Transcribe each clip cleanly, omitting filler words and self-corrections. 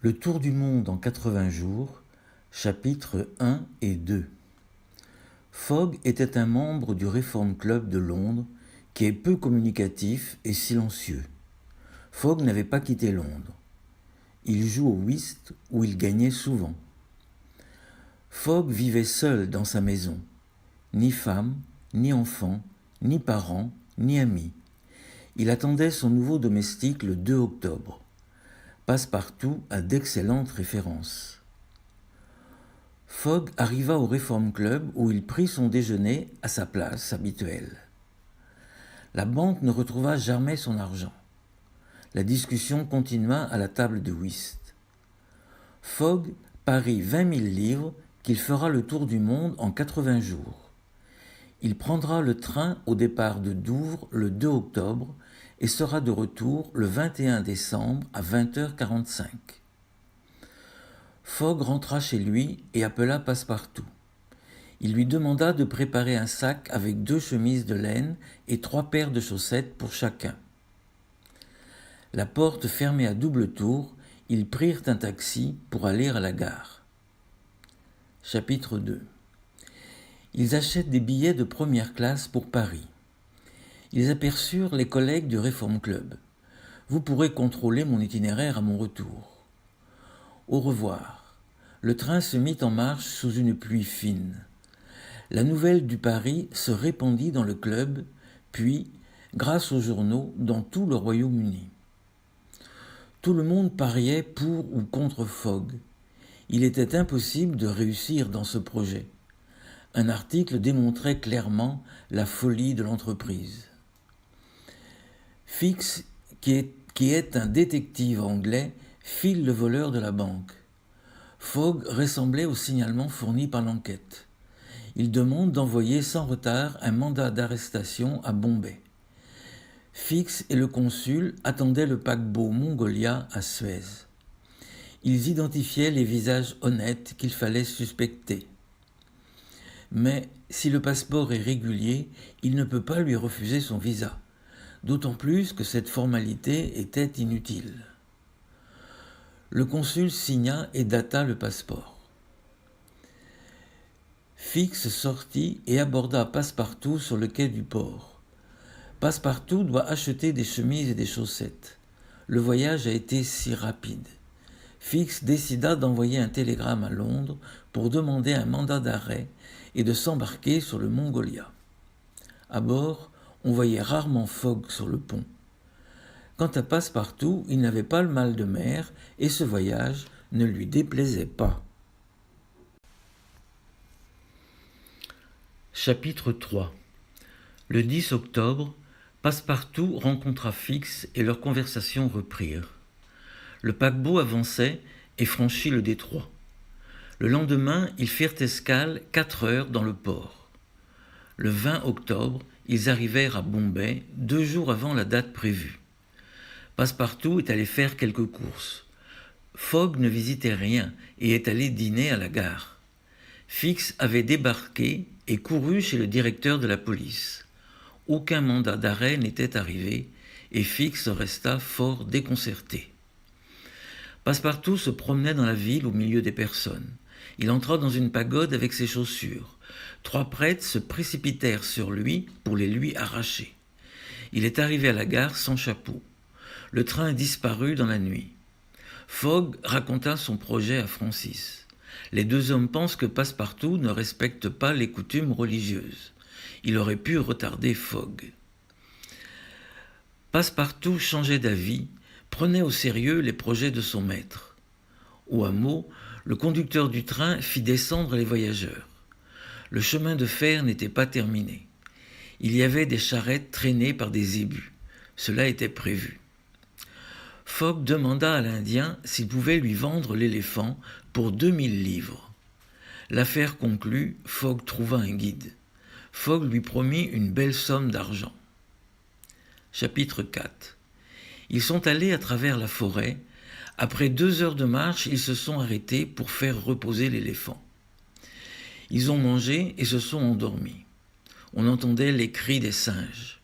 Le tour du monde en 80 jours, chapitres 1 et 2. Fogg était un membre du Reform Club de Londres qui est peu communicatif et silencieux. Fogg n'avait pas quitté Londres. Il joue au whist où il gagnait souvent. Fogg vivait seul dans sa maison. Ni femme, ni enfant, ni parents, ni amis. Il attendait son nouveau domestique le 2 octobre. Passepartout a d'excellentes références. Fogg arriva au Reform Club où il prit son déjeuner à sa place habituelle. La banque ne retrouva jamais son argent. La discussion continua à la table de whist. Fogg parie 20 000 livres qu'il fera le tour du monde en 80 jours. Il prendra le train au départ de Douvres le 2 octobre et sera de retour le 21 décembre à 20h45. Fogg rentra chez lui et appela Passepartout. Il lui demanda de préparer un sac avec 2 chemises de laine et 3 paires de chaussettes pour chacun. La porte fermée à double tour, ils prirent un taxi pour aller à la gare. Chapitre 2. Ils achètent des billets de première classe pour Paris. Ils aperçurent les collègues du Reform Club. Vous pourrez contrôler mon itinéraire à mon retour. Au revoir. Le train se mit en marche sous une pluie fine. La nouvelle du Paris se répandit dans le club, puis, grâce aux journaux, dans tout le Royaume-Uni. Tout le monde pariait pour ou contre Fogg. Il était impossible de réussir dans ce projet. Un article démontrait clairement la folie de l'entreprise. Fix, qui est un détective anglais, file le voleur de la banque. Fogg ressemblait au signalement fourni par l'enquête. Il demande d'envoyer sans retard un mandat d'arrestation à Bombay. Fix et le consul attendaient le paquebot Mongolia à Suez. Ils identifiaient les visages honnêtes qu'il fallait suspecter. Mais si le passeport est régulier, il ne peut pas lui refuser son visa, d'autant plus que cette formalité était inutile. Le consul signa et data le passeport. Fix sortit et aborda Passepartout sur le quai du port. Passepartout doit acheter des chemises et des chaussettes. Le voyage a été si rapide. Fix décida d'envoyer un télégramme à Londres pour demander un mandat d'arrêt et de s'embarquer sur le Mongolia. À bord, on voyait rarement Fogg sur le pont. Quant à Passepartout, il n'avait pas le mal de mer et ce voyage ne lui déplaisait pas. Chapitre 3. Le 10 octobre, Passepartout rencontra Fix et leurs conversations reprirent. Le paquebot avançait et franchit le détroit. Le lendemain, ils firent escale 4 heures dans le port. Le 20 octobre, ils arrivèrent à Bombay 2 jours avant la date prévue. Passepartout est allé faire quelques courses. Fogg ne visitait rien et est allé dîner à la gare. Fix avait débarqué et couru chez le directeur de la police. Aucun mandat d'arrêt n'était arrivé et Fix resta fort déconcerté. Passepartout se promenait dans la ville au milieu des personnes. Il entra dans une pagode avec ses chaussures. 3 prêtres se précipitèrent sur lui pour les lui arracher. Il est arrivé à la gare sans chapeau. Le train disparut dans la nuit. Fogg raconta son projet à Francis. Les 2 hommes pensent que Passepartout ne respecte pas les coutumes religieuses. Il aurait pu retarder Fogg. Passepartout changeait d'avis, prenait au sérieux les projets de son maître. Au hameau, le conducteur du train fit descendre les voyageurs. Le chemin de fer n'était pas terminé. Il y avait des charrettes traînées par des zébus. Cela était prévu. Fogg demanda à l'Indien s'il pouvait lui vendre l'éléphant pour 2000 livres. L'affaire conclue, Fogg trouva un guide. Fogg lui promit une belle somme d'argent. Chapitre 4. Ils sont allés à travers la forêt. Après 2 heures de marche, ils se sont arrêtés pour faire reposer l'éléphant. Ils ont mangé et se sont endormis. On entendait les cris des singes.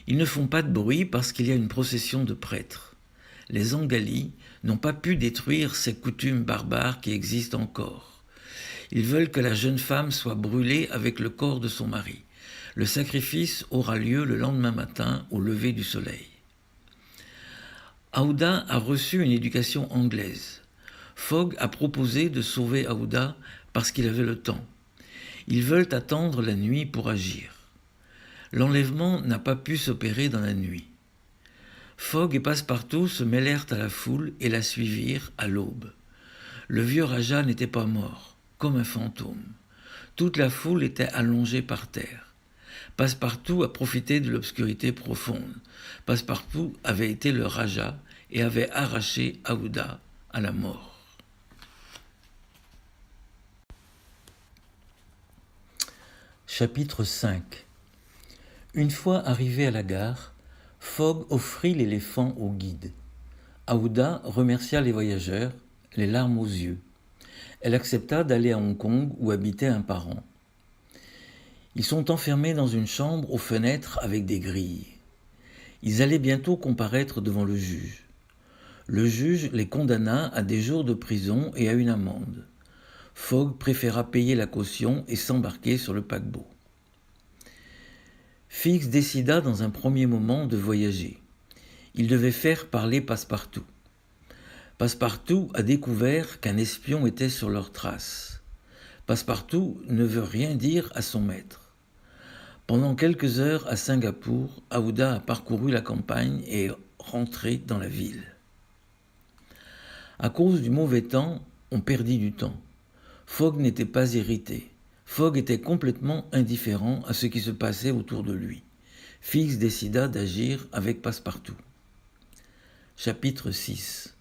Ils ne font pas de bruit parce qu'il y a une procession de prêtres. les Angali, n'ont pas pu détruire ces coutumes barbares qui existent encore. Ils veulent que la jeune femme soit brûlée avec le corps de son mari. Le sacrifice aura lieu le lendemain matin au lever du soleil. Aouda a reçu une éducation anglaise. Fogg a proposé de sauver Aouda parce qu'il avait le temps. Ils veulent attendre la nuit pour agir. L'enlèvement n'a pas pu s'opérer dans la nuit. Fogg et Passepartout se mêlèrent à la foule et la suivirent à l'aube. Le vieux Raja n'était pas mort, comme un fantôme. Toute la foule était allongée par terre. Passepartout a profité de l'obscurité profonde. Passepartout avait été le Raja et avait arraché Aouda à la mort. Chapitre 5. Une fois arrivé à la gare, Fogg offrit l'éléphant au guide. Aouda remercia les voyageurs, les larmes aux yeux. Elle accepta d'aller à Hong Kong où habitait un parent. Ils sont enfermés dans une chambre aux fenêtres avec des grilles. Ils allaient bientôt comparaître devant le juge. Le juge les condamna à des jours de prison et à une amende. Fogg préféra payer la caution et s'embarquer sur le paquebot. Fix décida dans un premier moment de voyager. Il devait faire parler Passepartout. Passepartout a découvert qu'un espion était sur leurs traces. Passepartout ne veut rien dire à son maître. Pendant quelques heures à Singapour, Aouda a parcouru la campagne et est rentré dans la ville. À cause du mauvais temps, on perdit du temps. Fogg n'était pas irrité. Fogg était complètement indifférent à ce qui se passait autour de lui. Fix décida d'agir avec Passepartout. Chapitre 6.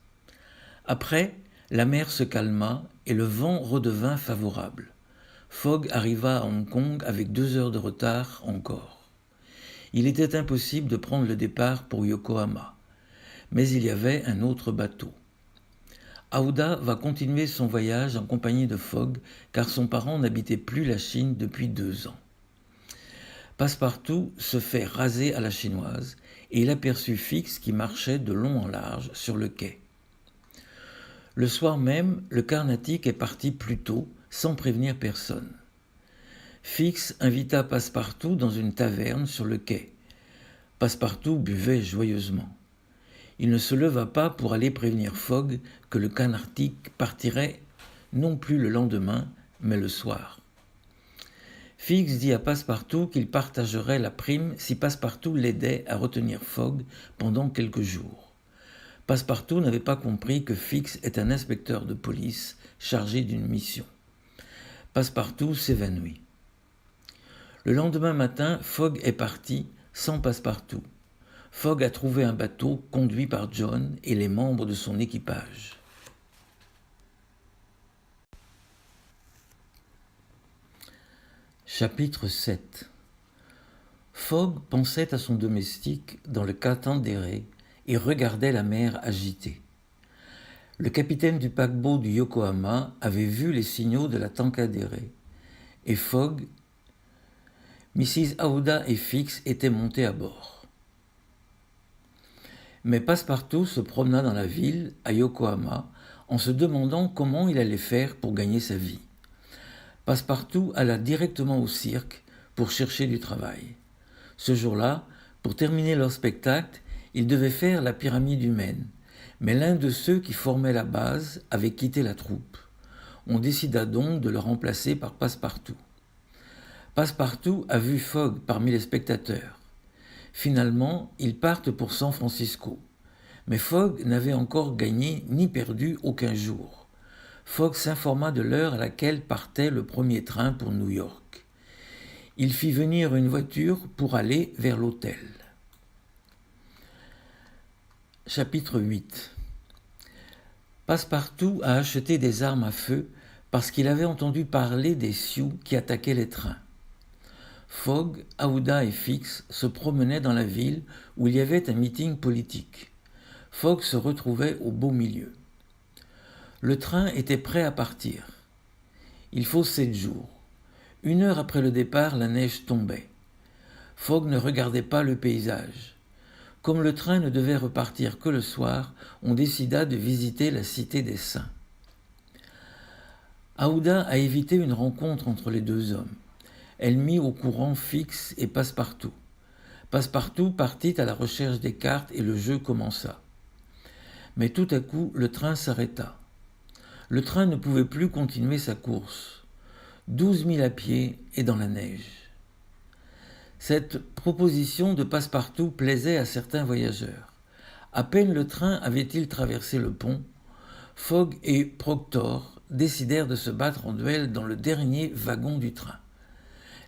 Après, la mer se calma et le vent redevint favorable. Fogg arriva à Hong Kong avec 2 heures de retard encore. Il était impossible de prendre le départ pour Yokohama, mais il y avait un autre bateau. Aouda va continuer son voyage en compagnie de Fogg car son parent n'habitait plus la Chine depuis 2 ans. Passepartout se fait raser à la chinoise et il aperçut Fix qui marchait de long en large sur le quai. Le soir même, le Carnatic est parti plus tôt sans prévenir personne. Fix invita Passepartout dans une taverne sur le quai. Passepartout buvait joyeusement. Il ne se leva pas pour aller prévenir Fogg que le Carnatic partirait non plus le lendemain, mais le soir. Fix dit à Passepartout qu'il partagerait la prime si Passepartout l'aidait à retenir Fogg pendant quelques jours. Passepartout n'avait pas compris que Fix est un inspecteur de police chargé d'une mission. Passepartout s'évanouit. Le lendemain matin, Fogg est parti sans Passepartout. Fogg a trouvé un bateau conduit par John et les membres de son équipage. Chapitre 7. Fogg pensait à son domestique dans le Katandéré et regardait la mer agitée. Le capitaine du paquebot du Yokohama avait vu les signaux de la Tankadéré et Fogg, Mrs. Aouda et Fix étaient montés à bord. Mais Passepartout se promena dans la ville, à Yokohama, en se demandant comment il allait faire pour gagner sa vie. Passepartout alla directement au cirque pour chercher du travail. Ce jour-là, pour terminer leur spectacle, ils devaient faire la pyramide humaine, mais l'un de ceux qui formaient la base avait quitté la troupe. On décida donc de le remplacer par Passepartout. Passepartout a vu Fogg parmi les spectateurs. Finalement, ils partent pour San Francisco. Mais Fogg n'avait encore gagné ni perdu aucun jour. Fogg s'informa de l'heure à laquelle partait le premier train pour New York. Il fit venir une voiture pour aller vers l'hôtel. Chapitre 8. Passepartout a acheté des armes à feu parce qu'il avait entendu parler des Sioux qui attaquaient les trains. Fogg, Aouda et Fix se promenaient dans la ville où il y avait un meeting politique. Fogg se retrouvait au beau milieu. Le train était prêt à partir. Il faut 7 jours. 1 heure après le départ, la neige tombait. Fogg ne regardait pas le paysage. Comme le train ne devait repartir que le soir, on décida de visiter la Cité des Saints. Aouda a évité une rencontre entre les deux hommes. Elle mit au courant Fix et Passepartout. Passepartout partit à la recherche des cartes et le jeu commença. Mais tout à coup, le train s'arrêta. Le train ne pouvait plus continuer sa course. 12 000 à pied et dans la neige. Cette proposition de Passepartout plaisait à certains voyageurs. À peine le train avait-il traversé le pont, Fogg et Proctor décidèrent de se battre en duel dans le dernier wagon du train.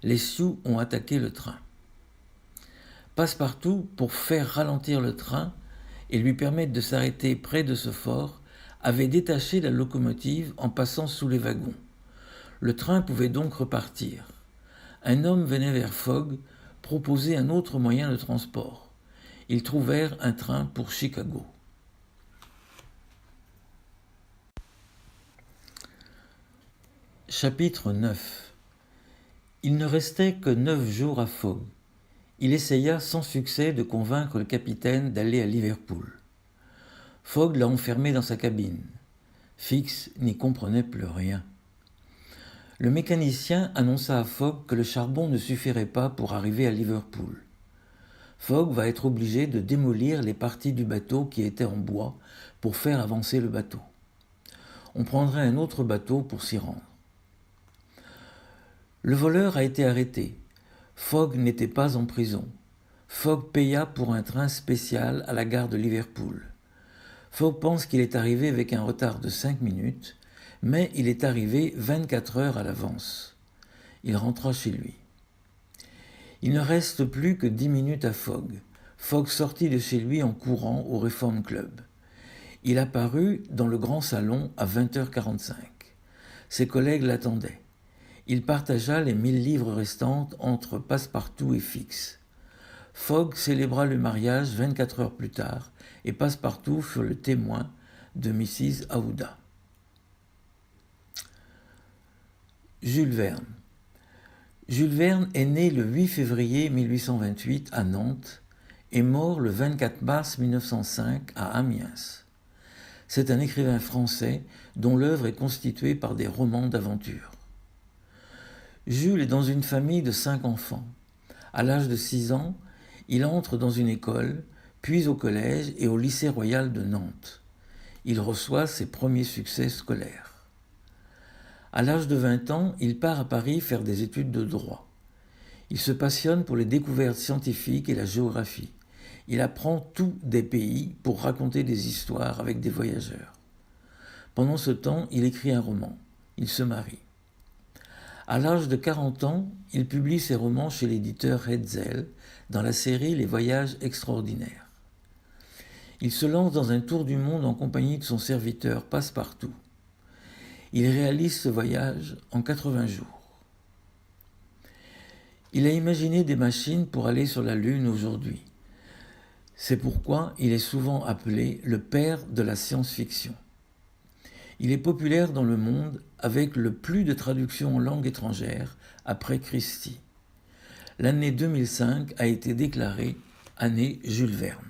Les Sioux ont attaqué le train. Passepartout, pour faire ralentir le train et lui permettre de s'arrêter près de ce fort, avait détaché la locomotive en passant sous les wagons. Le train pouvait donc repartir. Un homme venait vers Fogg proposer un autre moyen de transport. Ils trouvèrent un train pour Chicago. Chapitre 9. Il ne restait que 9 jours à Fogg. Il essaya sans succès de convaincre le capitaine d'aller à Liverpool. Fogg l'a enfermé dans sa cabine. Fix n'y comprenait plus rien. Le mécanicien annonça à Fogg que le charbon ne suffirait pas pour arriver à Liverpool. Fogg va être obligé de démolir les parties du bateau qui étaient en bois pour faire avancer le bateau. On prendrait un autre bateau pour s'y rendre. Le voleur a été arrêté. Fogg n'était pas en prison. Fogg paya pour un train spécial à la gare de Liverpool. Fogg pense qu'il est arrivé avec un retard de 5 minutes, mais il est arrivé 24 heures à l'avance. Il rentra chez lui. Il ne reste plus que 10 minutes à Fogg. Fogg sortit de chez lui en courant au Reform Club. Il apparut dans le grand salon à 20h45. Ses collègues l'attendaient. Il partagea les 1000 livres restantes entre Passepartout et Fix. Fogg célébra le mariage 24 heures plus tard et Passepartout fut le témoin de Mrs. Aouda. Jules Verne. Jules Verne est né le 8 février 1828 à Nantes et mort le 24 mars 1905 à Amiens. C'est un écrivain français dont l'œuvre est constituée par des romans d'aventure. Jules est dans une famille de 5 enfants. À l'âge de 6 ans, il entre dans une école, puis au collège et au lycée royal de Nantes. Il reçoit ses premiers succès scolaires. À l'âge de 20 ans, il part à Paris faire des études de droit. Il se passionne pour les découvertes scientifiques et la géographie. Il apprend tout des pays pour raconter des histoires avec des voyageurs. Pendant ce temps, il écrit un roman. Il se marie. À l'âge de 40 ans, il publie ses romans chez l'éditeur Hetzel dans la série Les Voyages extraordinaires. Il se lance dans un tour du monde en compagnie de son serviteur Passepartout. Il réalise ce voyage en 80 jours. Il a imaginé des machines pour aller sur la Lune aujourd'hui. C'est pourquoi il est souvent appelé le père de la science-fiction. Il est populaire dans le monde avec le plus de traductions en langue étrangère après Christie. L'année 2005 a été déclarée année Jules Verne.